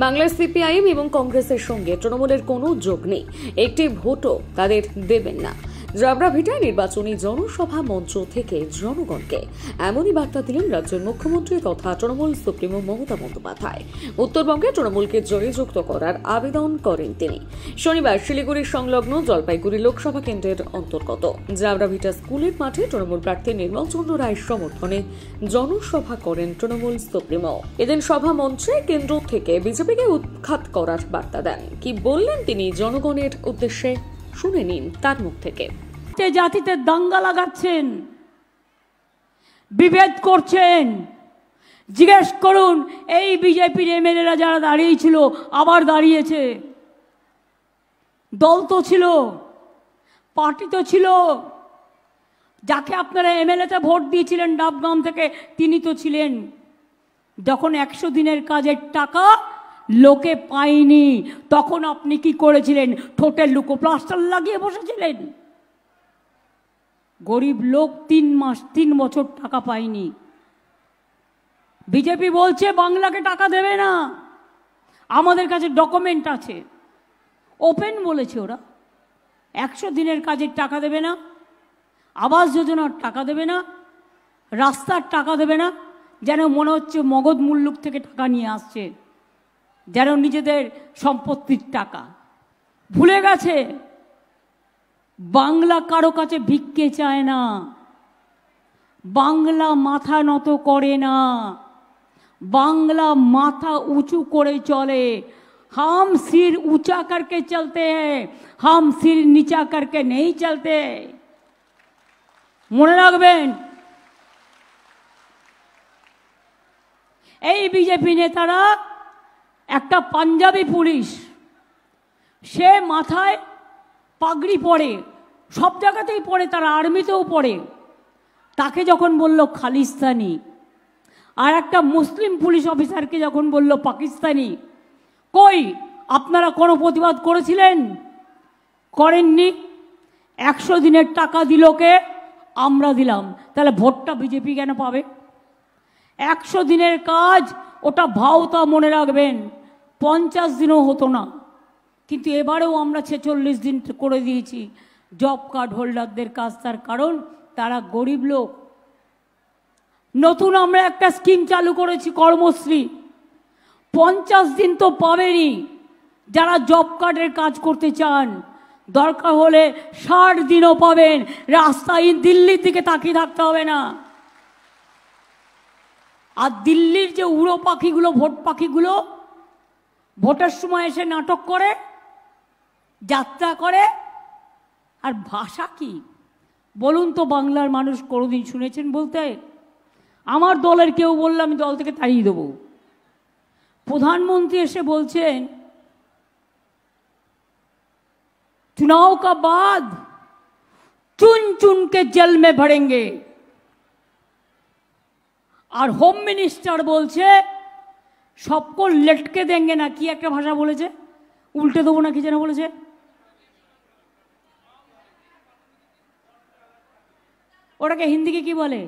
বাংলার সিপিআইএম এবং কংগ্রেসের সঙ্গে তৃণমূলের কোনো যোগ নেই, একটি ভোটও তাদের দেবেন না। জাবরাভিটায় নির্বাচনী জনসভা মঞ্চ থেকে জনগণকে এমনই বার্তা দিলেন রাজ্যের মুখ্যমন্ত্রী তথা তৃণমূল সুপ্রিমো মমতা বন্দ্যোপাধ্যায়। উত্তরবঙ্গে তৃণমূলকে জয়যুক্ত করার আবেদন করেন তিনি। শনিবার শিলিগুড়ির সংলগ্ন জলপাইগুড়ি লোকসভা কেন্দ্রের অন্তর্গত জাবরাভিটা স্কুলের মাঠে তৃণমূল প্রার্থী নির্মল চন্দ্র রায়ের সমর্থনে জনসভা করেন তৃণমূল সুপ্রিমো। এদিন সভা মঞ্চে কেন্দ্র থেকে বিজেপিকে উৎখাত করার বার্তা দেন। কি বললেন তিনি জনগণের উদ্দেশ্যে, শুনে নিন তার মুখ থেকে। জাতিতে দাঙ্গা লাগাচ্ছেন, বিভেদ করছেন। জিজ্ঞেস করুন এই বিজেপির এমএলএরা যারা দাঁড়িয়েছিল আবার দাঁড়িয়েছে। দল তো ছিল, পার্টি তো ছিল। যাকে আপনারা এমএলএতে ভোট দিয়েছিলেন ডাবগ্রাম থেকে, তিনি তো ছিলেন। যখন 100 দিনের কাজের টাকা লোকে পায়নি তখন আপনি কি করেছিলেন? ঠোঁটের লুকো প্লাস্টার লাগিয়ে বসেছিলেন। গরিব লোক 3 বছর টাকা পায়নি। বিজেপি বলছে বাংলাকে টাকা দেবে না। আমাদের কাছে ডকুমেন্ট আছে, ওপেন বলেছে ওরা 100 দিনের কাজের টাকা দেবে না, আবাস যোজনার টাকা দেবে না, রাস্তার টাকা দেবে না। যেন মনে হচ্ছে মগধ মুল্লুক থেকে টাকা নিয়ে আসছে, যেন নিজেদের সম্পত্তির টাকা। ভুলে গেছে বাংলা কারো কাছে ভিক্ষে চায় না, বাংলা মাথা নত করে না, বাংলা মাথা উঁচু করে চলে। हम सिर ऊंचा करके चलते हैं, हम सिर नीचा करके नहीं चलते। মনে রাখবেন, এই বিজেপি নেতারা একটা পাঞ্জাবি পুলিশ, সে মাথায় পাগড়ি পরে, সব জায়গাতেই পরে, তার আর্মিতেও পরে। তাকে যখন বলল খালিস্তানি, আর একটা মুসলিম পুলিশ অফিসারকে যখন বলল পাকিস্তানি, কই আপনারা কোনো প্রতিবাদ করেছিলেন? করেননি। 100 দিনের টাকা দিল কে? আমরা দিলাম। তাহলে ভোটটা বিজেপি কেন পাবে? 100 দিনের কাজ, ওটা ভাওতা মনে রাখবেন, 50 দিনও হতো না। কিন্তু এবারেও আমরা 46 দিন করে দিয়েছি জব কার্ড হোল্ডারদের কাজ। তার কারণ তারা গরিব লোক। নতুন আমরা একটা স্কিম চালু করেছি, কর্মশ্রী। 50 দিন তো পাবেনি যারা জব কার্ডের কাজ করতে চান। দরকার হলে 60 দিনও পাবেন। রাস্তায় দিল্লির দিকে তাকিয়ে থাকতে হবে না। আর দিল্লির যে উড়ো পাখিগুলো, ভোট পাখিগুলো, ভোটের সময় এসে নাটক করে, যাত্রা করে। আর ভাষা কি বলুন তো? বাংলার মানুষ কোনোদিন শুনেছেন বলতে? আমার দলের কেউ বললে আমি দল থেকে তাড়িয়ে দেবো। প্রধানমন্ত্রী এসে বলছেন चुनाव का बाद चुन चुन के जल में भरेंगे। और होम मिनिस्टर बोलছে सबको लटके देंगे ना, কি একটা ভাষা বলেছে, উল্টে দেবো না কি যেন বলেছে। ওটাকে হিন্দিকে কি বলে?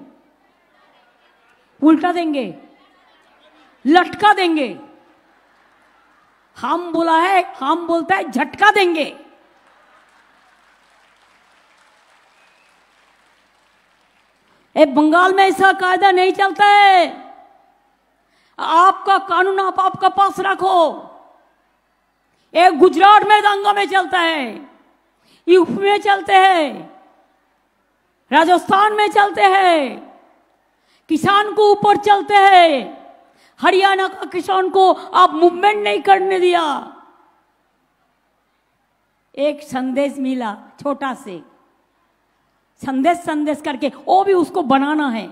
उल्टा देंगे, लटका देंगे। हम बोला है, हम बोलता है झटका देंगे। ए बंगाल में ऐसा कायदा नहीं चलता है। आपका कानून आप आपका पास रखो। एक गुजरात में दंगा में चलता है, यूपी में चलते हैं, राजस्थान में चलते हैं, किसान को ऊपर चलते हैं। हरियाणा का किसान को आप मूवमेंट नहीं करने दिया। एक संदेश मिला, छोटा से संदेश करके, वो भी उसको बनाना है,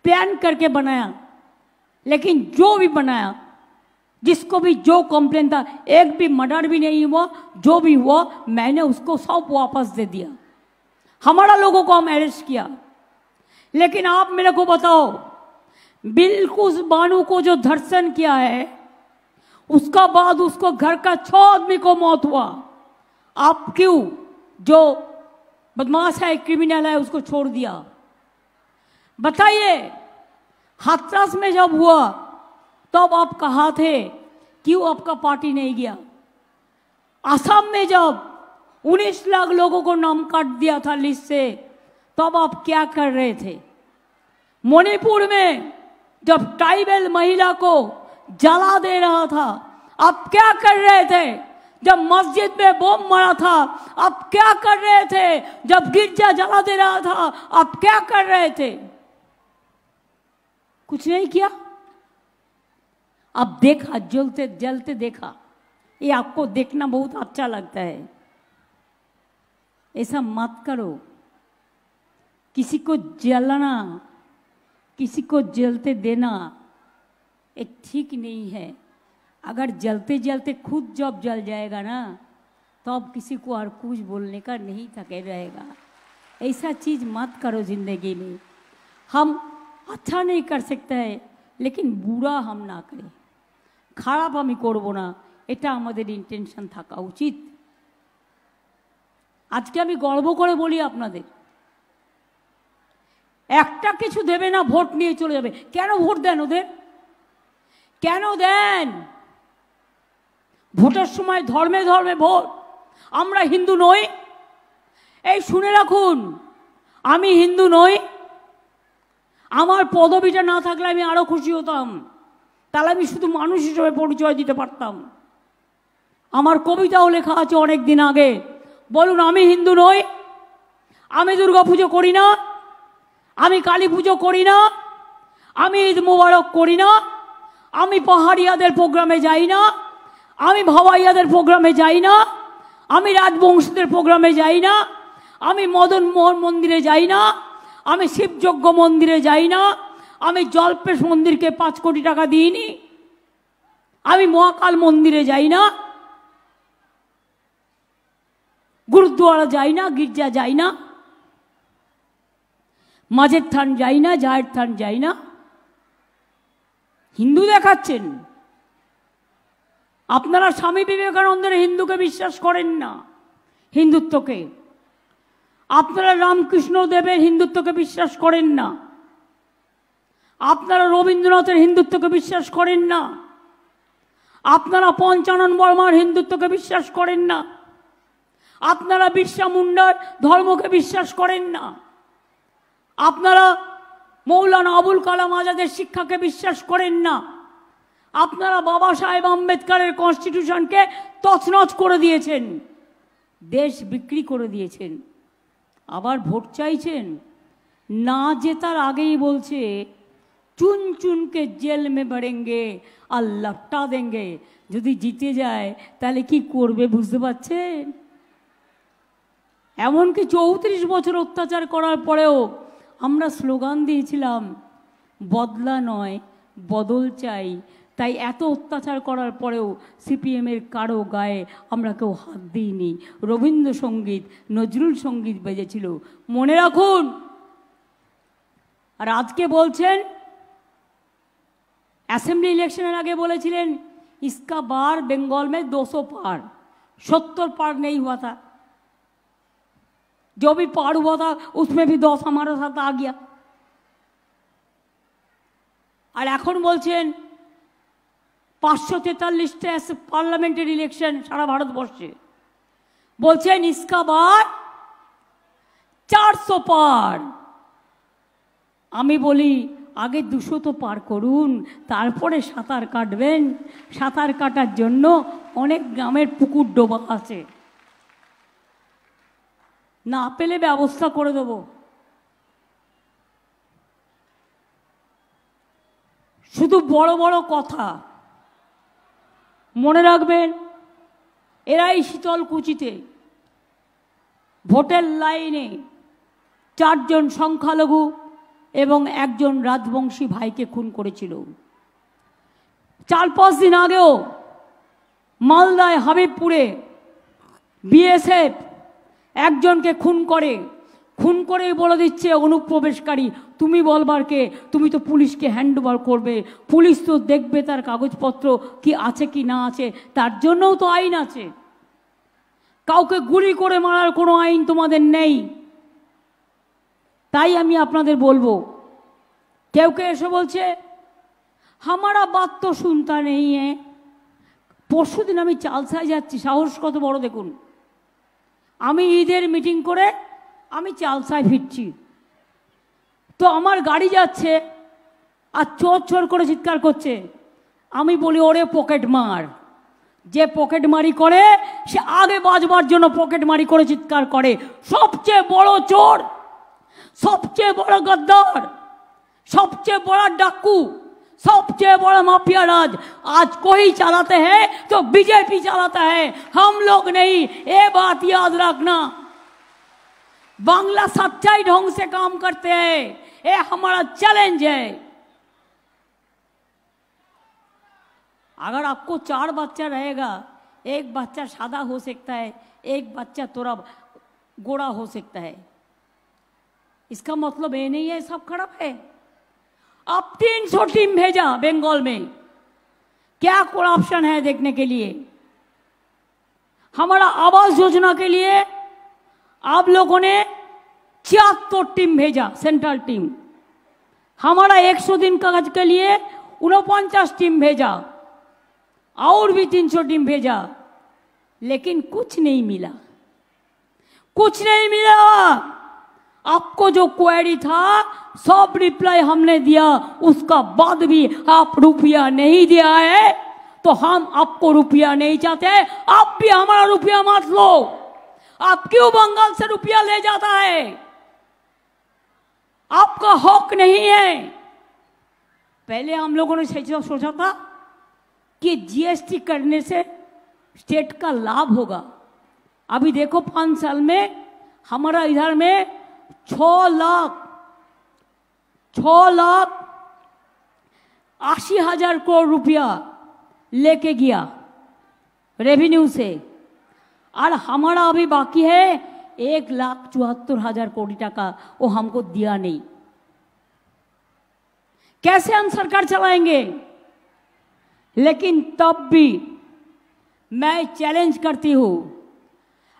प्लान करके बनाया। लेकिन जो भी बनाया, जिसको भी जो कंप्लेन था, एक भी मर्डर भी नहीं हुआ, जो भी हुआ मैंने उसको सब वापस दे दिया। हमारा लोगों को हम अरेस्ट किया। लेकिन आप मेरे को बताओ, बिल्कुल बानू को जो धर्षण किया है, उसका बाद उसको घर का 6 आदमी को मौत हुआ। आप क्यों, जो बदमाश है, क्रिमिनल है, उसको छोड़ दिया? बताइए। हाथरस में जब हुआ तब आप कहा थे क्यों आपका पार्टी नहीं गया? असम में जब 19 लाख लोगों को नाम काट दिया था लिस्ट से, तब आप क्या कर रहे थे? मणिपुर में जब ट्राइबल महिला को जला दे रहा था, आप क्या कर रहे थे? जब मस्जिद में बम मारा था, आप क्या कर रहे थे? जब गिरजा जला दे रहा था, आप क्या कर रहे थे? कुछ नहीं किया। अब देखा, जलते जलते देखा। ये आपको देखना बहुत अच्छा लगता है। ऐसा मत करो। किसी को जलाना, किसी को जलते देना ये ठीक नहीं है। अगर जलते जलते खुद जब जल जाएगा ना, तो अब किसी को और कुछ बोलने का नहीं थके रहेगा। ऐसा चीज़ मत करो जिंदगी में। हम अच्छा नहीं कर सकते हैं, लेकिन बुरा हम ना करें, খারাপ আমি করব না, এটা আমাদের ইন্টেনশন থাকা উচিত। আজকে আমি গর্ব করে বলি আপনাদের, একটা কিছু দেবে না, ভোট নিয়ে চলে যাবে। কেন ভোট দেন ওদের? কেন দেন? ভোটের সময় ধর্মে ধর্মে ভোট। আমরা হিন্দু নই, এই শুনে রাখুন, আমি হিন্দু নই। আমার পদবিটা না থাকলে আমি আরো খুশি হতাম, তাহলে আমি শুধু মানুষ হিসেবে পরিচয় দিতে পারতাম। আমার কবিতাও লেখা আছে অনেক দিন আগে। বলুন, আমি হিন্দু নই, আমি দুর্গা পুজো করি না, আমি কালী পুজো করি না, আমি ঈদ মোবারক করি না, আমি পাহাড়িয়াদের প্রোগ্রামে যাই না, আমি ভাওয়াইয়াদের প্রোগ্রামে যাই না, আমি রাজবংশীদের প্রোগ্রামে যাই না, আমি মদন মোহন মন্দিরে যাই না, আমি শিবযজ্ঞ মন্দিরে যাই না, আমি জল্পেশ মন্দিরকে 5 কোটি টাকা দিইনি, আমি মহাকাল মন্দিরে যাই না, গুরুদ্বারা যাই না, গির্জা যাই না, মাঝের থান যাই না, জায়ের থান যাই না। হিন্দু দেখাচ্ছেন। আপনারা স্বামী বিবেকানন্দের হিন্দুকে বিশ্বাস করেন না, হিন্দুত্বকে। আপনারা রামকৃষ্ণ দেবের হিন্দুত্বকে বিশ্বাস করেন না, আপনারা রবীন্দ্রনাথের হিন্দুত্বকে বিশ্বাস করেন না, আপনারা পঞ্চানন বর্মার হিন্দুত্বকে বিশ্বাস করেন না, আপনারা বিরসা মুন্ডার ধর্মকে বিশ্বাস করেন না, আপনারা মৌলানা আবুল কালাম আজাদের শিক্ষাকে বিশ্বাস করেন না, আপনারা বাবা সাহেব আম্বেদকরের কনস্টিটিউশনকে তছনছ করে দিয়েছেন, দেশ বিক্রি করে দিয়েছেন। আবার ভোট চাইছেন। না জেতার আগেই বলছে চুন চুনকে জেল মে ভরেঙ্গে আর লপটা দেঙ্গে। যদি জিতে যায় তাহলে কি করবে বুঝতে পারছেন? এমনকি 34 বছর অত্যাচার করার পরেও আমরা স্লোগান দিয়েছিলাম, বদলা নয় বদল চাই। তাই এত অত্যাচার করার পরেও সিপিএমের কারো গায়ে আমরা কেউ হাত দিইনি। রবীন্দ্রসঙ্গীত, নজরুল সঙ্গীত বেজেছিল, মনে রাখুন। আর আজকে বলছেন, অ্যাসেম্বলি ইলেকশনের আগে বলেছিলেন इसका बार बंगाल में 200 पार, 70 पार नहीं हुआ था, जो भी पार हुआ था उसमें भी 10 हमारे साथ आ गया। और এখন বলছেন 543টা পার্লামেন্টের ইলেকশন সারা ভারতবর্ষে, বলছেন इसका बार 400 পার। আমি বলি আগে 200 তো পার করুন, তারপরে সাঁতার কাটবেন। সাঁতার কাটার জন্য অনেক গ্রামের পুকুর ডোবা আছে, না পেলে ব্যবস্থা করে দেব। শুধু বড় বড় কথা মনে রাখবেন। এরাই শীতলকুচিতে ভোটের লাইনে 4 জন সংখ্যালঘু এবং 1 জন রাজবংশী ভাইকে খুন করেছিল। 4-5 দিন আগেও মালদায় হাবিবপুরে বিএসএফ একজনকে খুন করে বলে দিচ্ছে অনুপ্রবেশকারী, তুমি বলবার কে? তুমি তো পুলিশকে হ্যান্ড ওভার করবে, পুলিশ তো দেখবে তার কাগজপত্র কি আছে কি না আছে, তার জন্যও তো আইন আছে। কাউকে গুলি করে মারার কোনো আইন তোমাদের নেই। তাই আমি আপনাদের বলবো, কেউ এসে বলছে हमारा बात तो सुनता नहीं है, পরশুদিন আমি চালসায় যাচ্ছি, সাহস কত বড় দেখুন। আমি ঈদের মিটিং করে আমি চালসায় ফিরছি, তো আমার গাড়ি যাচ্ছে আর চোর চোর করে চিৎকার করছে। আমি বলি ওরে পকেট মার। যে পকেট মারি করে সে আগে বাজবার জন্য পকেট মারি করে চিৎকার করে। সবচেয়ে বড় চোর, সবচেয়ে বড় गद्दार, सबसे बड़ा डाकू, सबसे बड़ा माफिया राज आज कोई चलाते हैं तो बीजेपी चलाता है, हम लोग नहीं। ये बात याद रखना। बांग्ला सच्चाई ढंग से काम करते हैं, ये हमारा चैलेंज है। अगर आपको 4 बच्चा रहेगा, एक बच्चा सादा हो सकता है, एक बच्चा थोड़ा गोरा हो सकता है, इसका मतलब ये नहीं है सब खराब है। अब 300 टीम भेजा बंगाल में, क्या करप्शन है देखने के लिए। हमारा आवास योजना के लिए आप लोगों ने 76 टीम भेजा, सेंट्रल टीम। हमारा 100 दिन का काज के लिए 49 टीम भेजा, और भी 300 टीम भेजा, लेकिन कुछ नहीं मिला, कुछ नहीं मिला। आपको जो क्वेरी था सब रिप्लाई हमने दिया, उसका बाद भी आप रुपया नहीं दिया है, तो हम आपको रुपया नहीं चाहते। आप भी हमारा रुपया मत लो। आप क्यों बंगाल से रुपया ले जाता है? आपका हक नहीं है। पहले हम लोगों ने सोचा था कि जीएसटी करने से स्टेट का लाभ होगा। अभी देखो 5 साल में हमारा इधर में 6 लाख 80,000 करोड़ रुपया लेके गया रेवेन्यू से, और हमारा अभी बाकी है 1,74,000 करोड़ टाका, वो हमको दिया नहीं। कैसे हम सरकार चलाएंगे? लेकिन तब भी मैं चैलेंज करती हूं,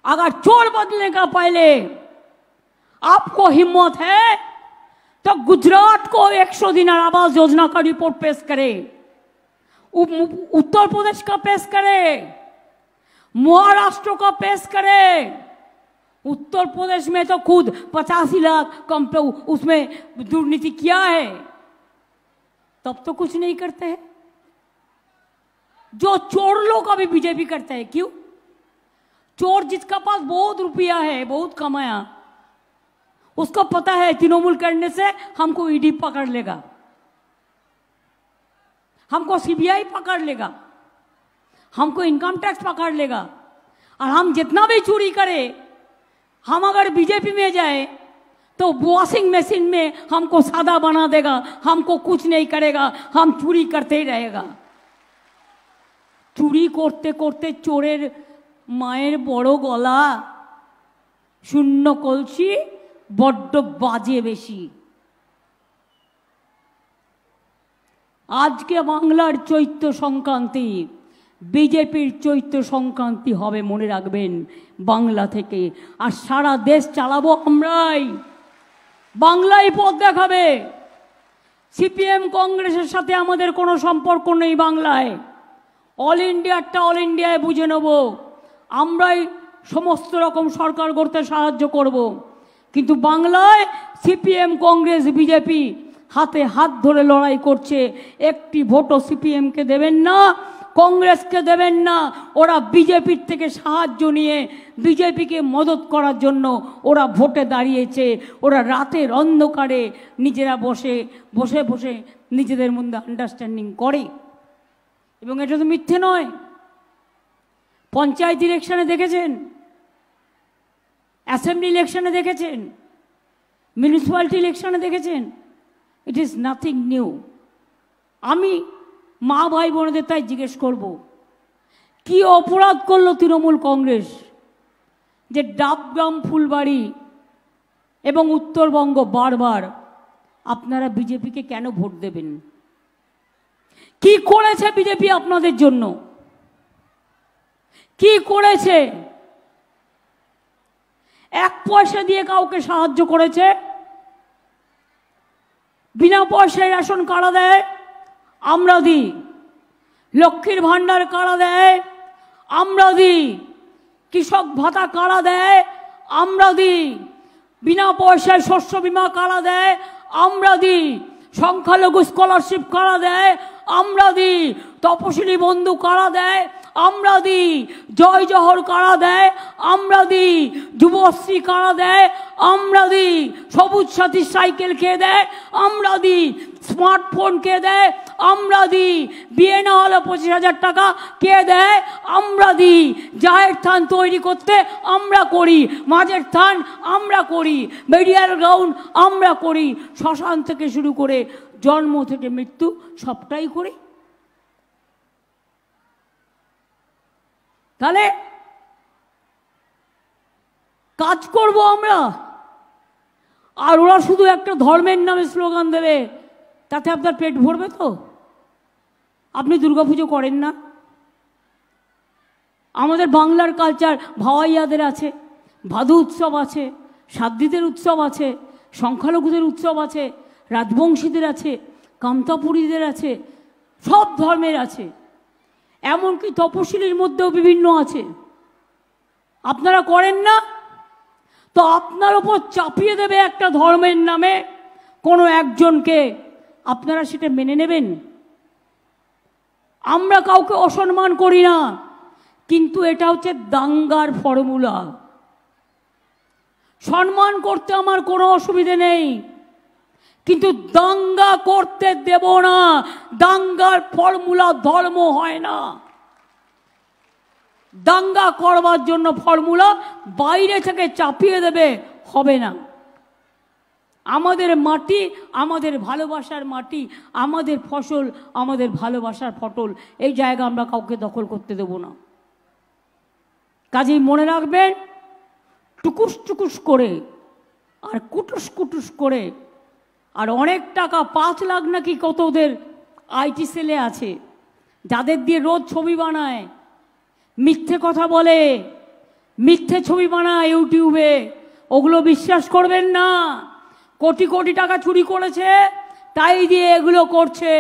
अगर चोर बदलने का पहले आपको हिम्मत है तो गुजरात को 100 दिन आवास योजना का रिपोर्ट पेश करे, उत्तर प्रदेश का पेश करे, महाराष्ट्र का पेश करे। उत्तर प्रदेश में तो खुद 85 लाख उसमें दुर्नीति किया है, तब तो कुछ नहीं करते हैं। जो चोर लोग अभी बीजेपी करते हैं, क्यों? चोर जिसका पास बहुत रुपया है, बहुत कमाया, उसको पता है तृणमूल करने से हमको ईडी पकड़ लेगा, हमको सीबीआई पकड़ लेगा, हमको इनकम टैक्स पकड़ लेगा, और हम जितना भी चोरी करें, हम अगर बीजेपी में जाए तो वॉशिंग मशीन में हमको सादा बना देगा, हमको कुछ नहीं करेगा, हम चोरी करते ही रहेगा। चोरी करते करते चोरेर माয়ের বড় গলা, শূন্য কলসি বড্ড বাজে বেশি। আজকে বাংলার চৈত্র সংক্রান্তি, বিজেপির চৈত্র সংক্রান্তি হবে, মনে রাখবেন, বাংলা থেকে। আর সারা দেশ চালাবো আমরাই, বাংলাই পথ দেখাবে। সিপিএম কংগ্রেসের সাথে আমাদের কোনো সম্পর্ক নেই বাংলায়। অল ইন্ডিয়ারটা অল ইন্ডিয়ায় বুঝে নেব, আমরাই সমস্ত রকম সরকার গড়তে সাহায্য করব। কিন্তু বাংলায় সিপিএম কংগ্রেস বিজেপি হাতে হাত ধরে লড়াই করছে। একটি ভোটও সিপিএমকে দেবেন না, কংগ্রেসকে দেবেন না। ওরা বিজেপির থেকে সাহায্য নিয়ে বিজেপিকে মদত করার জন্য ওরা ভোটে দাঁড়িয়েছে। ওরা রাতের অন্ধকারে নিজেরা বসে বসে বসে নিজেদের মধ্যে আন্ডারস্ট্যান্ডিং করে, এবং এটা তো মিথ্যে নয়। পঞ্চায়েত ইলেকশনে দেখেছেন, অ্যাসেম্বলি ইলেকশনে দেখেছেন, মিউনিসিপ্যালিটি ইলেকশনে দেখেছেন। It is nothing new. আমি মা ভাই বোনদের তাই জিজ্ঞেস করব, কি অপরাধ করলো তৃণমূল কংগ্রেস যে ডাবগ্রাম, ফুলবাড়ি এবং উত্তরবঙ্গ বারবার আপনারা বিজেপিকে কেন ভোট দেবেন? কি করেছে বিজেপি আপনাদের জন্য? কি করেছে? 1 পয়সা দিয়ে কাউকে সাহায্য করেছে? বিনা পয়সায় রেশন কার্ড দেয়, আমরা দিই। লক্ষ্মীর ভাণ্ডার কারা দেয়? আমরা দিই। কৃষক ভাতা কারা দেয়? আমরা দিই। বিনা পয়সায় শস্য বীমা কারা দেয়? আমরা দিই। সংখ্যালঘু স্কলারশিপ কারা দেয়? আমরা দিই। তপশিলি বন্ধু কারা দেয়? আমরা দিই। জয় জহর কারা দেয়? আমরা দিই। যুবশ্রী কারা দেয়? আমরা দিই। সবুজ সাথী সাইকেল কে দেয়? আমরা দিই। স্মার্টফোন কে দেয়? আমরা দিই। বিয়ে না হলে 25,000 টাকা কে দেয়? আমরা দিই। জায়ের থান তৈরি করতে আমরা করি, মাঝের থান আমরা করি, মেডিয়াল গ্রাউন্ড আমরা করি, শ্মশান থেকে শুরু করে জন্ম থেকে মৃত্যু সবটাই করি। তাহলে কাজ করব আমরা, আর ওরা শুধু একটা ধর্মের নামে স্লোগান দেবে, তাতে আপনার পেট ভরবে তো? আপনি দুর্গাপুজো করেন না? আমাদের বাংলার কালচার, ভাওয়াইয়াদের আছে, ভাদু উৎসব আছে, সাদ্দিদের উৎসব আছে, সংখ্যালঘুদের উৎসব আছে, রাজবংশীদের আছে, কামতাপুরীদের আছে, সব ধর্মের আছে, এমনকি তপশিলির মধ্যেও বিভিন্ন আছে। আপনারা করেন না? তো আপনার ওপর চাপিয়ে দেবে একটা ধর্মের নামে কোনো একজনকে, আপনারা সেটা মেনে নেবেন? আমরা কাউকে অসম্মান করি না, কিন্তু এটা হচ্ছে দাঙ্গার ফর্মুলা। সম্মান করতে আমার কোনো অসুবিধে নেই, কিন্তু দাঙ্গা করতে দেব না। দাঙ্গার ফর্মুলা ধর্ম হয় না। দাঙ্গা করবার জন্য ফর্মুলা বাইরে থেকে চাপিয়ে দেবে, হবে না। আমাদের মাটি, আমাদের ভালোবাসার মাটি, আমাদের ফসল, আমাদের ভালোবাসার ফসল, এই জায়গা আমরা কাউকে দখল করতে দেব না। কাজেই মনে রাখবেন, টুকুস টুকুস করে আর কুটুস কুটুস করে, আর অনেক টাকা, 5 লাখ নাকি কত ওদের আইটি সেলে আছে, যাদের দিয়ে রোজ ছবি বানায়, মিথ্যে কথা বলে, মিথ্যে ছবি বানায় ইউটিউবে, ওগুলো বিশ্বাস করবেন না। কোটি কোটি টাকা চুরি করেছে, তাই দিয়ে এগুলো করছে,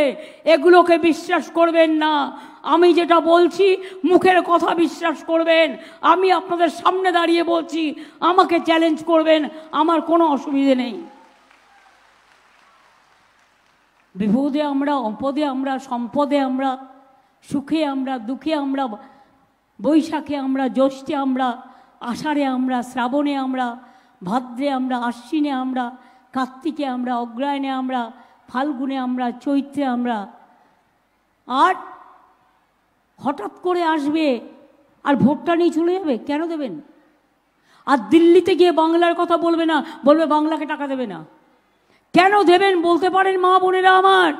এগুলোকে বিশ্বাস করবেন না। আমি যেটা বলছি, মুখের কথা বিশ্বাস করবেন। আমি আপনাদের সামনে দাঁড়িয়ে বলছি, আমাকে চ্যালেঞ্জ করবেন, আমার কোনো অসুবিধে নেই। বিপদে আমরা, অপদে আমরা, সম্পদে আমরা, সুখে আমরা, দুঃখে আমরা, বৈশাখে আমরা, জ্যৈষ্ঠে আমরা, আষাঢ়ে আমরা, শ্রাবণে আমরা, ভাদ্রে আমরা, আশ্বিনে আমরা, কার্তিকে আমরা, অগ্রহায়ণে আমরা, ফাল্গুনে আমরা, চৈত্রে আমরা। আর হঠাৎ করে আসবে আর ভোটটা নিয়ে চলে যাবে, কেন দেবেন? আর দিল্লিতে গিয়ে বাংলার কথা বলবে না, বলবে বাংলাকে টাকা দেবে না। কেন দেবেন বলতে পারেন মা বোনেরা আমার?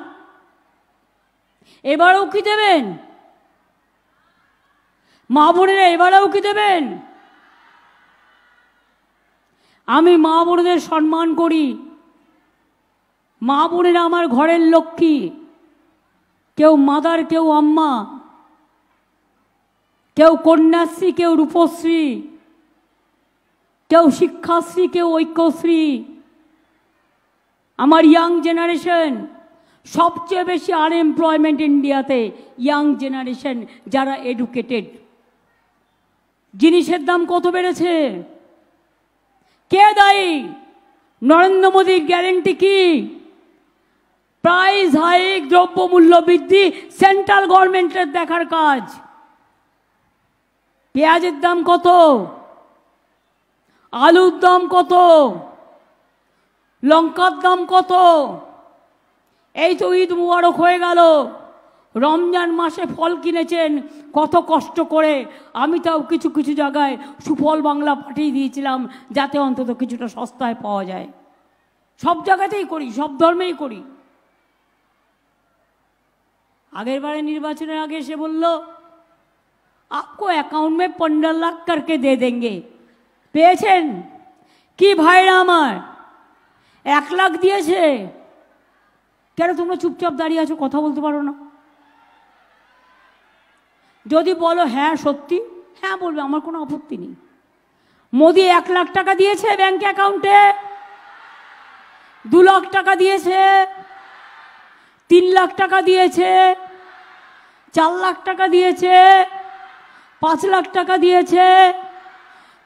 এবারেও কি দেবেন? মা বোনেরা এবারেও কি দেবেন? আমি মা বোনেদের সম্মান করি। মা বোনেরা আমার ঘরের লক্ষ্মী, কেউ মাদার, কেউ আম্মা, কেউ কন্যাশ্রী, কেউ রূপশ্রী, কেউ শিক্ষাশ্রী, কেউ ঐক্যশ্রী। আমার ইয়াং জেনারেশন, সবচেয়ে বেশি আনএমপ্লয়মেন্ট ইন্ডিয়াতে ইয়াং জেনারেশন, যারা এডুকেটেড। জিনিসের দাম কত বেড়েছে? কে দায়ী? নরেন্দ্র মোদীর গ্যারেন্টি কি? প্রাইস হাইক, দ্রব্যমূল্য বৃদ্ধি সেন্ট্রাল গভর্নমেন্টের দেখার কাজ। পেঁয়াজের দাম কত? আলুর দাম কত? লঙ্কার দাম কত? এই তো ঈদ মুবারক হয়ে গেল, রমজান মাসে ফল কিনেছেন কত কষ্ট করে। আমি তাও কিছু কিছু জায়গায় সুফল বাংলা পাঠিয়ে দিয়েছিলাম, যাতে অন্তত কিছুটা সস্তায় পাওয়া যায়। সব জায়গাতেই করি, সব ধর্মেই করি। আগের বারে নির্বাচনের আগে এসে বলল, आपको অ্যাকাউন্ট মে 15 লাখ করকে দে দেंगे। পেয়েছেন কি ভাইরা আমার? 1 লাখ দিয়েছে। কেন তোমরা চুপচাপ দাঁড়িয়ে আছো, কথা বলতে পারো না? যদি বলো হ্যাঁ সত্যি, হ্যাঁ বলবে, আমার কোনো আপত্তি নেই। মোদি 1 লাখ টাকা দিয়েছে ব্যাংক অ্যাকাউন্টে, 2 লাখ টাকা দিয়েছে, 3 লাখ টাকা দিয়েছে, 4 লাখ টাকা দিয়েছে, 5 লাখ টাকা দিয়েছে,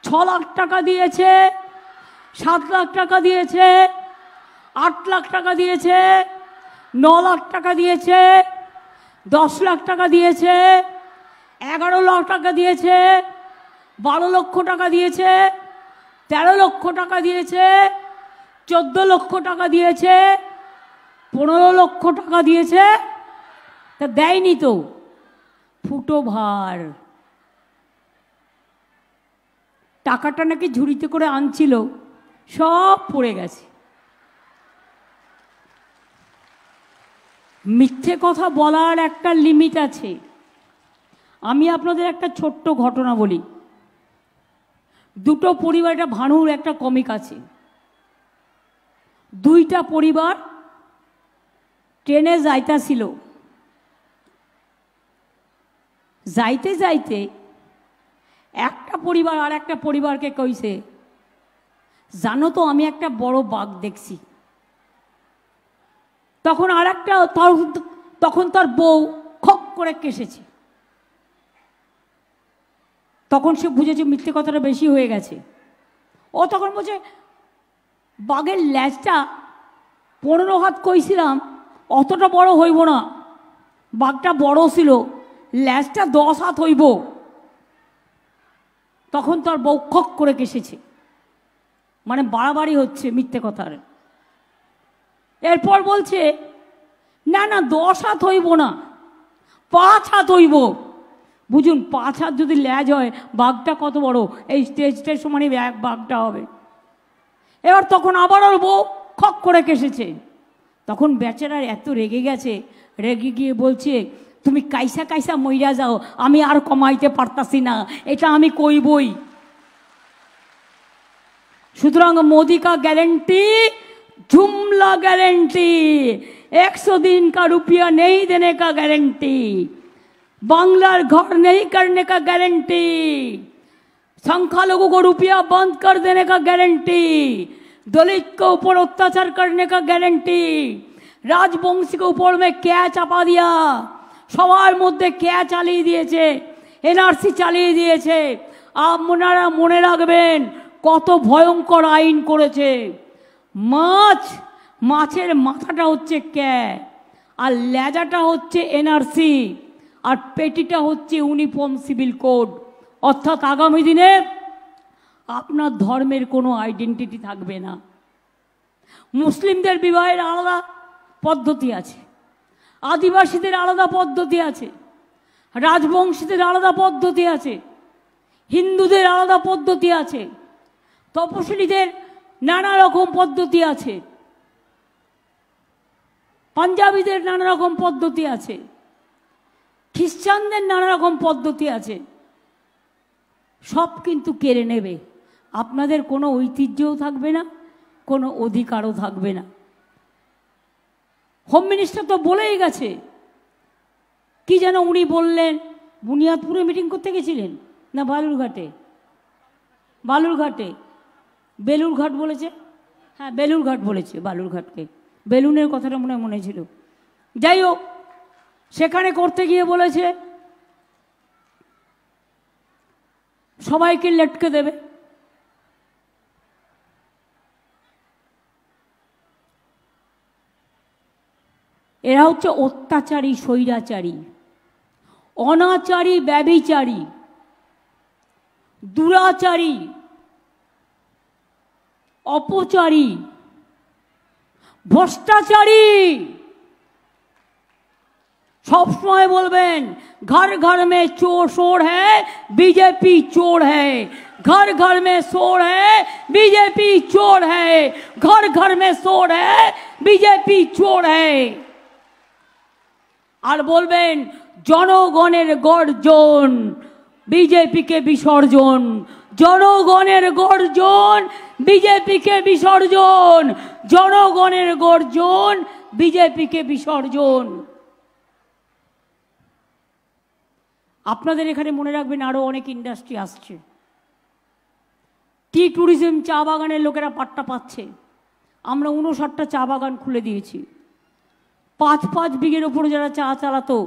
6 লাখ টাকা দিয়েছে, 7 লাখ টাকা দিয়েছে, 8 লাখ টাকা দিয়েছে, 9 লাখ টাকা দিয়েছে, 10 লাখ টাকা দিয়েছে, 11 লাখ টাকা দিয়েছে, 12 লক্ষ টাকা দিয়েছে, 13 লক্ষ টাকা দিয়েছে, 14 লক্ষ টাকা দিয়েছে, 15 লক্ষ টাকা দিয়েছে। তা দেয়নি তো, ফুটো ভার। টাকাটা নাকি ঝুড়িতে করে আনছিল, সব পড়ে গেছে। মিথ্যে কথা বলার একটা লিমিট আছে। আমি আপনাদের একটা ছোট্ট ঘটনা বলি। দুটো পরিবার, একটা ভানুর একটা কমিক আছে। দুইটা পরিবার ট্রেনে যাইতাছিল। যাইতে যাইতে একটা পরিবার আর একটা পরিবারকে কইছে, জানো তো আমি একটা বড় বাঘ দেখছি। তখন আর একটা, তখন তার বউ খক করে কেসেছে। তখন সে বুঝেছে মিথ্যে কথাটা বেশি হয়ে গেছে। ও তখন বলছে, বাঘের ল্যাজটা 15 হাত কইছিলাম, অতটা বড় হইব না, বাঘটা বড় ছিল, ল্যাজটা 10 হাত হইব। তখন তার বউ খক করে কেসেছে, মানে বাড়াবাড়ি হচ্ছে মিথ্যে কথার। এরপর বলছে, না না 10 হাত হইব না, 5 হাত হইব। বুঝুন, 5 হাত যদি ল্যাজ হয়, বাঘটা কত বড়, এই স্টেজটার সমানই বাঘটা হবে। এবার তখন আবার ওর বউ খক করে কেসেছে। তখন বেচারার এত রেগে গেছে, রেগে গিয়ে বলছে, তুমি কাইসা কাইসা মইরা যাও, আমি আর কমাইতে পারতাছি না, এটা আমি কইবই। সুতরাং मोदी का गारंटी, जुमला गारंटी, 100 दिन का रुपया नहीं देने का गारंटी, बांग्लार घर नहीं करने का गारंटी, संख्यालघु को रुपया बंद कर देने का गारंटी, दलित के ऊपर अत्याचार करने का गारंटी, राजवंशी के ऊपर में क्या चापा दिया, সবার মধ্যে কে চালিয়ে দিয়েছে, এনআরসি চালিয়ে দিয়েছে। আপনারা মনে রাখবেন কত ভয়ঙ্কর আইন করেছে। মাছের মাথাটা হচ্ছে কে, আর লেজাটা হচ্ছে এনআরসি, আর পেটিটা হচ্ছে ইউনিফর্ম সিভিল কোড। অর্থাৎ আগামী দিনে আপনার ধর্মের কোনো আইডেন্টিটি থাকবে না। মুসলিমদের বিবাহের আলাদা পদ্ধতি আছে, আদিবাসীদের আলাদা পদ্ধতি আছে, রাজবংশীদের আলাদা পদ্ধতি আছে, হিন্দুদের আলাদা পদ্ধতি আছে, তপশিলীদের নানা রকম পদ্ধতি আছে, পাঞ্জাবিদের নানা রকম পদ্ধতি আছে, খ্রিস্টানদের নানা রকম পদ্ধতি আছে। সব কিন্তু কেড়ে নেবে, আপনাদের কোনো ঐতিহ্যও থাকবে না, কোনো অধিকারও থাকবে না। হোম মিনিস্টার তো বলেই গেছে, কি যেন উনি বললেন, বুনিয়াদপুরে মিটিং করতে গেছিলেন না বালুরঘাটে, বেলুরঘাট বলেছে, হ্যাঁ বেলুরঘাট বলেছে, বালুরঘাটকে, বেলুনের কথাটা মনে ছিল। যাই হোক, সেখানে করতে গিয়ে বলেছে সবাইকে লটকে দেবে। এরা হচ্ছে অত্যাচারী, স্বৈরাচারী, অনাচারী, ব্যভিচারী, দুরাচারী, অপচারী, ভ্রষ্টাচারী। सब समय बोलबेन घर घर में चोर शोर है, बीजेपी चोर है, घर घर में शोर है, बीजेपी चोर है, घर घर में शोर है, बीजेपी चोर है। আর বলবেন জনগণের গর্জন, বিজেপিকে বিসর্জন, জনগণের গর্জন, বিজেপিকে বিসর্জন, জনগণের গর্জন, বিজেপিকে বিসর্জন। আপনাদের এখানে মনে রাখবেন আরো অনেক ইন্ডাস্ট্রি আসছে। টি ট্যুরিজম, চা বাগানের লোকেরা পাট্টা পাচ্ছে। আমরা 59টা চা বাগান খুলে দিয়েছি। 5 বিঘের ওপরে যারা চা চালাতো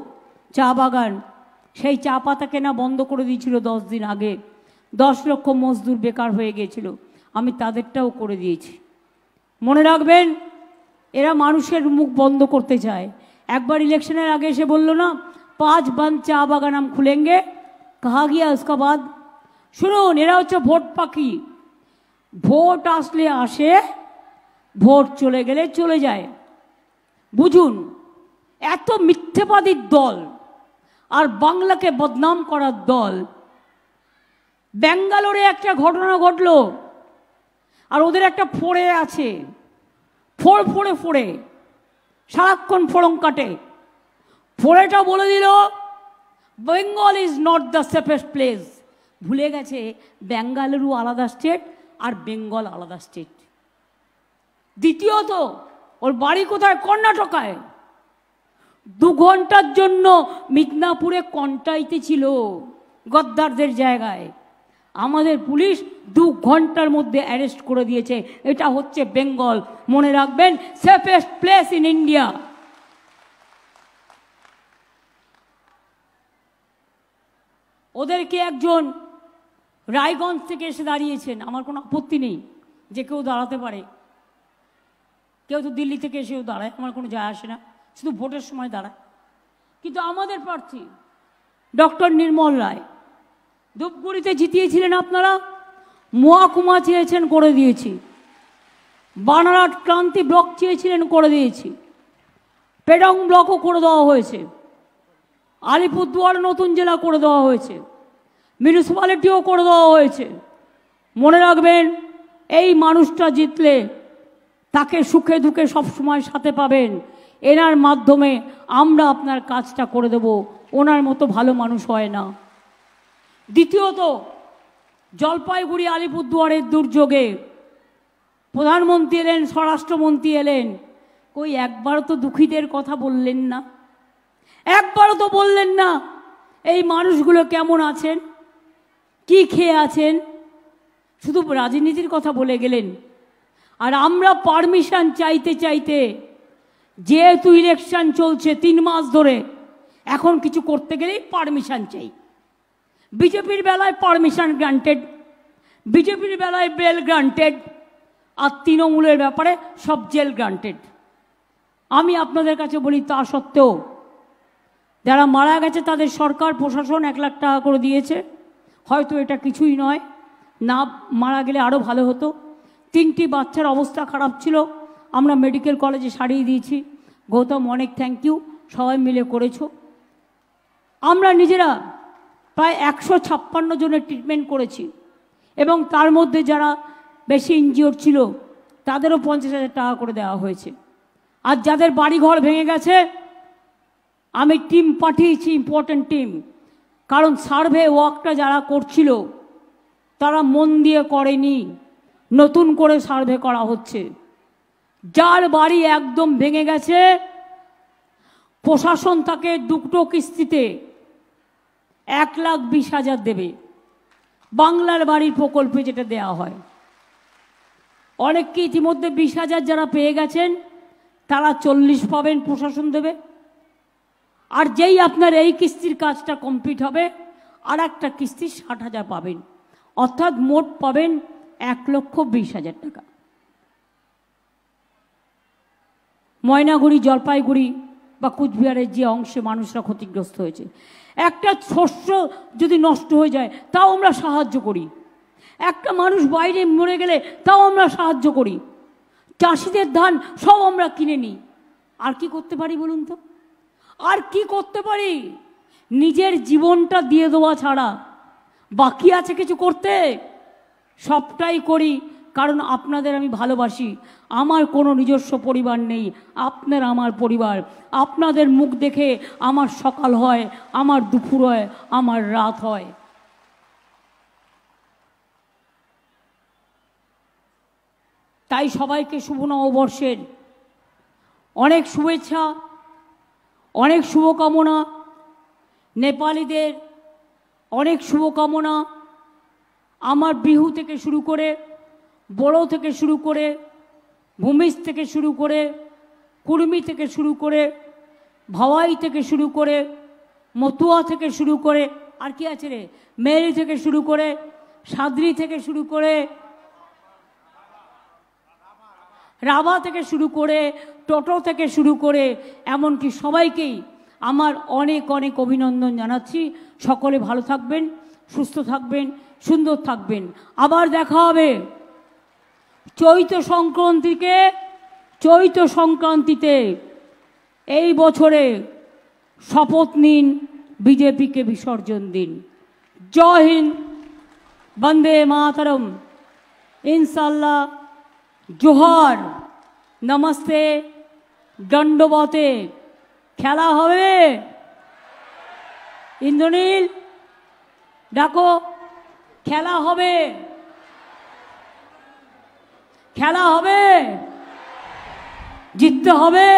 চা বাগান, সেই চা পাতা কেনা বন্ধ করে দিয়েছিল 10 দিন আগে। 10 লক্ষ মজদুর বেকার হয়ে গিয়েছিল, আমি তাদেরটাও করে দিয়েছি। মনে রাখবেন, এরা মানুষের মুখ বন্ধ করতে চায়। একবার ইলেকশনের আগে এসে বললো না 5 बंद চা বাগান हम खुलेंगे, कहा गया उसका बाद? শুনুন, এরা হচ্ছে ভোট পাখি। ভোট আসলে আসে, ভোট চলে গেলে চলে যায়। বুঝুন, এত মিথ্যেবাদীর দল আর বাংলাকে বদনাম করার দল। ব্যাঙ্গালোরে একটা ঘটনা ঘটলো, আর ওদের একটা ফোড়ে আছে, ফোড়ে সারাক্ষণ ফোড়ং কাটে। ফোড়েটা বলে দিল Bengal is not the safest place. ভুলে গেছে বেঙ্গালুরু আলাদা স্টেট আর বেঙ্গল আলাদা স্টেট। দ্বিতীয়ত, ওর বাড়ি কোথায়? কর্ণাটকায়। 2 ঘন্টার জন্য মিদনাপুরে কন্টাইতে ছিল, গদ্দারদের জায়গায়। আমাদের পুলিশ 2 ঘন্টার মধ্যে অ্যারেস্ট করে দিয়েছে। এটা হচ্ছে বেঙ্গল। মনে রাখবেন, সেফেস্ট প্লেস ইন ইন্ডিয়া। ওদেরকে একজন রায়গঞ্জ থেকে এসে দাঁড়িয়েছেন, আমার কোনো আপত্তি নেই, যে কেউ দাঁড়াতে পারে। কেউ তো দিল্লি থেকে এসেও দাঁড়ায়, আমার কোনো যায় আসে না, শুধু ভোটের সময় দাঁড়ায়। কিন্তু আমাদের প্রার্থী ডক্টর নির্মল রায় ধূপগুড়িতে জিতিয়েছিলেন আপনারা, মহাকুমা চেয়েছেন, করে দিয়েছি। বানারহাট ক্রান্তি ব্লক চেয়েছিলেন, করে দিয়েছি। পেডং ব্লকও করে দেওয়া হয়েছে। আলিপুরদুয়ার নতুন জেলা করে দেওয়া হয়েছে। মিউনিসিপ্যালিটিও করে দেওয়া হয়েছে। মনে রাখবেন, এই মানুষটা জিতলে তাকে সুখে দুঃখে সবসময় সাথে পাবেন। এনার মাধ্যমে আমরা আপনার কাজটা করে দেব। ওনার মতো ভালো মানুষ হয় না। দ্বিতীয়ত, জলপাইগুড়ি আলিপুরদুয়ারের দুর্যোগে প্রধানমন্ত্রী এলেন, স্বরাষ্ট্রমন্ত্রী এলেন, কই একবারও তো দুঃখীদের কথা বললেন না, একবারও তো বললেন না এই মানুষগুলো কেমন আছেন, কি খেয়ে আছেন। শুধু রাজনীতির কথা বলে গেলেন। আর আমরা পারমিশন চাইতে চাইতে, যেহেতু ইলেকশন চলছে 3 মাস ধরে, এখন কিছু করতে গেলেই পারমিশন চাই। বিজেপির বেলায় পারমিশন গ্রান্টেড, বিজেপির বেলায় বেল গ্রান্টেড, আর তৃণমূলের ব্যাপারে সব জেল গ্রান্টেড। আমি আপনাদের কাছে বলি, তা সত্ত্বেও যারা মারা গেছে তাদের সরকার প্রশাসন 1 লাখ টাকা করে দিয়েছে। হয়তো এটা কিছুই নয়, না মারা গেলে আরও ভালো হতো। 3টি বাচ্চার অবস্থা খারাপ ছিল, আমরা মেডিকেল কলেজে সারিয়ে দিয়েছি। গৌতম, অনেক থ্যাংক ইউ, সবাই মিলে করেছো। আমরা নিজেরা প্রায় 156 জনের ট্রিটমেন্ট করেছি, এবং তার মধ্যে যারা বেশি ইনজিওর ছিল তাদেরও 50,000 টাকা করে দেওয়া হয়েছে। আর যাদের বাড়িঘর ভেঙে গেছে, আমি টিম পাঠিয়েছি, ইম্পর্টেন্ট টিম। কারণ সার্ভে ওয়ার্কটা যারা করছিল তারা মন দিয়ে করেনি, নতুন করে সার্ভে করা হচ্ছে। যার বাড়ি একদম ভেঙে গেছে, প্রশাসন তাকে 2টো কিস্তিতে 1,20,000 দেবে, বাংলার বাড়ির প্রকল্পে যেটা দেওয়া হয়। অনেককে ইতিমধ্যে 20,000 যারা পেয়ে গেছেন, তারা 40 পাবেন, প্রশাসন দেবে। আর যেই আপনার এই কিস্তির কাজটা কমপ্লিট হবে, আর একটা কিস্তি 60,000 পাবেন, অর্থাৎ মোট পাবেন 1,20,000 টাকা। ময়নাগুড়ি, জলপাইগুড়ি বা কুচবিহারের যে অংশে মানুষরা ক্ষতিগ্রস্ত হয়েছে, একটা শস্য যদি নষ্ট হয়ে যায় তাও আমরা সাহায্য করি। একটা মানুষ বাইরে মরে গেলে তাও আমরা সাহায্য করি। চাষিদের ধান সব আমরা কিনে নিই। আর কি করতে পারি বলুন তো? আর কি করতে পারি? নিজের জীবনটা দিয়ে দেওয়া ছাড়া বাকি আছে কিছু করতে? সবটাই করি কারণ আপনাদের আমি ভালোবাসি। আমার কোনো নিজস্ব পরিবার নেই, আপনার আমার পরিবার। আপনাদের মুখ দেখে আমার সকাল হয়, আমার দুপুর হয়, আমার রাত হয়। তাই সবাইকে শুভ নববর্ষের অনেক শুভেচ্ছা, অনেক শুভকামনা। নেপালিদের অনেক শুভকামনা। আমার বিহু থেকে শুরু করে, বড়ো থেকে শুরু করে, ভূমিজ থেকে শুরু করে, কুর্মি থেকে শুরু করে, ভাওয়াই থেকে শুরু করে, মতুয়া থেকে শুরু করে আর কি আছে রে, মেরি থেকে শুরু করে, সাদরি থেকে শুরু করে, রাভা থেকে শুরু করে, টোটো থেকে শুরু করে, এমনকি সবাইকেই আমার অনেক অনেক অভিনন্দন জানাচ্ছি। সকলে ভালো থাকবেন, সুস্থ থাকবেন, সুন্দর থাকবেন। আবার দেখা হবে চৈত্র সংক্রান্তিতে। এই বছরে শপথ নিন, বিজেপিকে বিসর্জন দিন। জয় হিন্দ, বন্দে মাতরম, ইনশাল্লাহ, জোহার, নমস্তে, দণ্ডবতে। খেলা হবে, ইন্দ্রনীল ডাকো, খেলা হবে, খেলা হবে, জিততে হবে।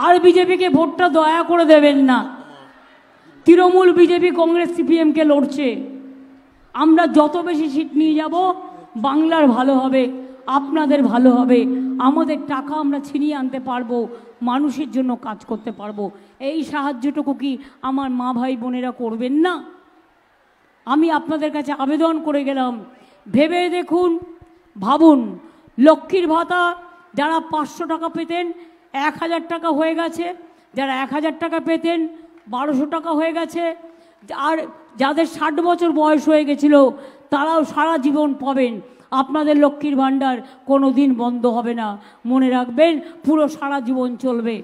আর বিজেপিকে ভোটটা দয়া করে দেবেন না। তৃণমূল, বিজেপি, কংগ্রেস, সিপিএমকে লড়ছে। আমরা যত বেশি সিট নিয়ে যাব বাংলার ভালো হবে, আপনাদের ভালো হবে, আমাদের টাকা আমরা ছিনিয়ে আনতে পারবো, মানুষের জন্য কাজ করতে পারবো। এই সাহায্যটুকু কি আমার মা ভাই বোনেরা করবেন না? আমি আপনাদের কাছে আবেদন করে গেলাম, ভেবে দেখুন, ভাবুন। লক্ষ্মীর ভাতা যারা 500 টাকা পেতেন 1000 টাকা হয়ে গেছে, যারা 1000 টাকা পেতেন 1200 টাকা হয়ে গেছে, আর যাদের 60 বছর বয়স হয়ে গেছিল তারাও সারা জীবন পাবেন। আপনাদের লক্ষ্মীর ভাণ্ডার কোনো দিন বন্ধ হবে না, মনে রাখবেন, পুরো সারা জীবন চলবে।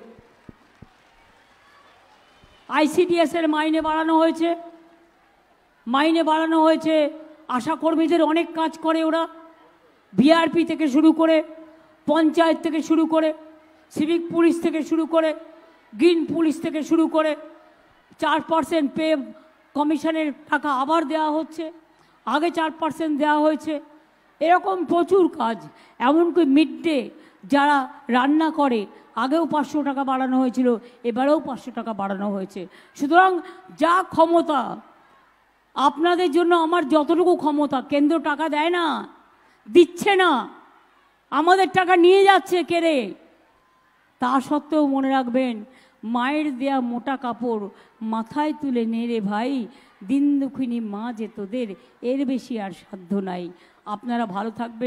আইসিডিএসের মাইনে বাড়ানো হয়েছে। আশাকর্মীদের অনেক কাজ করে ওরা, বিআরপি থেকে শুরু করে, পঞ্চায়েত থেকে শুরু করে, সিভিক পুলিশ থেকে শুরু করে, গ্রিন পুলিশ থেকে শুরু করে 4% পে কমিশনের টাকা আবার দেওয়া হচ্ছে, আগে 4% দেওয়া হয়েছে। এরকম প্রচুর কাজ, এমনকি মিড ডে যারা রান্না করে, আগেও 500 টাকা বাড়ানো হয়েছিল, এবারেও 500 টাকা বাড়ানো হয়েছে। সুতরাং যা ক্ষমতা আপনাদের জন্য, আমার যতটুকু ক্ষমতা, কেন্দ্র টাকা দেয় না, দিচ্ছে না, আমাদের টাকা নিয়ে যাচ্ছে কেড়ে। তা সত্ত্বেও মনে রাখবেন, মায়ের দেয়া মোটা কাপড় মাথায় তুলে নেড়ে ভাই, দিন দুঃখিনী মা যে তোদের, এর বেশি আর সাধ্য নাই। আপনারা ভালো থাকবেন।